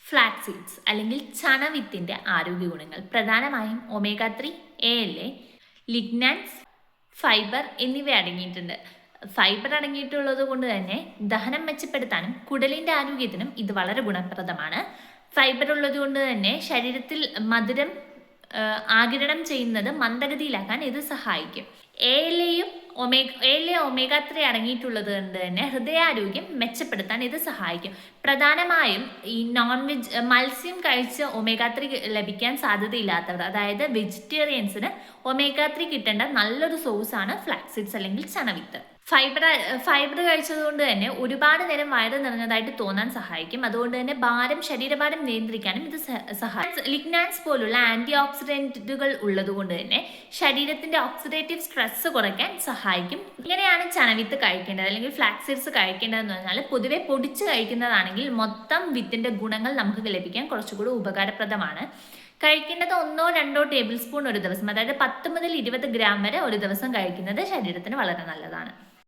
Flax seeds അല്ലെങ്കിൽ ചണവിത്തിൻ്റെ ആരോഗ്യ ഗുണങ്ങൾ പ്രധാനമായും ഒമേഗ 3, ALA, ലിഗ്നാൻസ്, ഫൈബർ എന്നിവ അടങ്ങിയിട്ടുണ്ട്. ഫൈബർ അടങ്ങിയിട്ടുള്ളത് കൊണ്ട് തന്നെ ദഹനം മെച്ചപ്പെടുത്താനും കുടലിൻ്റെ ആരോഗ്യത്തിനും ഇത് വളരെ ഗുണപ്രദമാണ്. ഫൈബർ ഉള്ളത് കൊണ്ട് തന്നെ ശരീരത്തിൽ മധുരം ആഗിരണം ചെയ്യുന്നത് മന്ദഗതിയിലാക്കാൻ ഇത് സഹായിക്കും. ALA ഒമേഗ 3 അടങ്ങിയിട്ടുള്ളത് കൊണ്ട് തന്നെ ഹൃദയാരോഗ്യം മെച്ചപ്പെടുത്താൻ ഇത് സഹായിക്കും. പ്രധാനമായും ഈ മത്സ്യം കഴിച്ച് ഒമേഗ 3 ലഭിക്കാൻ സാധ്യതയില്ലാത്തവർ, അതായത് വെജിറ്റേറിയൻസിന് ഒമേഗ 3 കിട്ടേണ്ട നല്ലൊരു സോഴ്സാണ് ഫ്ലാക്സ് സീഡ്സ് അല്ലെങ്കിൽ ചണവിത്ത്. ഫൈബർ കഴിച്ചതുകൊണ്ട് തന്നെ ഒരുപാട് നേരം വയറ് നിറഞ്ഞതായിട്ട് തോന്നാൻ സഹായിക്കും. അതുകൊണ്ട് തന്നെ ശരീരഭാരം നിയന്ത്രിക്കാനും ഇത് സഹായിക്കും. ലിഗ്നാൻസ് പോലുള്ള ആന്റി ഓക്സിഡന്റുകൾ ഉള്ളതുകൊണ്ട് തന്നെ ശരീരത്തിന്റെ ഓക്സിഡേറ്റീവ് സ്ട്രെസ് കുറയ്ക്കാൻ സഹായിക്കും. ഇങ്ങനെയാണ് ചണവിത്ത് കഴിക്കേണ്ടത് അല്ലെങ്കിൽ ഫ്ലാക്സ് സീഡ്സ് കഴിക്കേണ്ടതെന്ന് പറഞ്ഞാൽ പൊതുവെ പൊടിച്ച് കഴിക്കുന്നതാണെങ്കിൽ മൊത്തം വിത്തിന്റെ ഗുണങ്ങൾ നമുക്ക് ലഭിക്കാൻ കുറച്ചുകൂടി ഉപകാരപ്രദമാണ്. കഴിക്കേണ്ടത് 1-2 ടേബിൾ സ്പൂൺ ഒരു ദിവസം, അതായത് 10 മുതൽ 20 ഗ്രാം വരെ ഒരു ദിവസം കഴിക്കുന്നത് ശരീരത്തിന് വളരെ നല്ലതാണ്.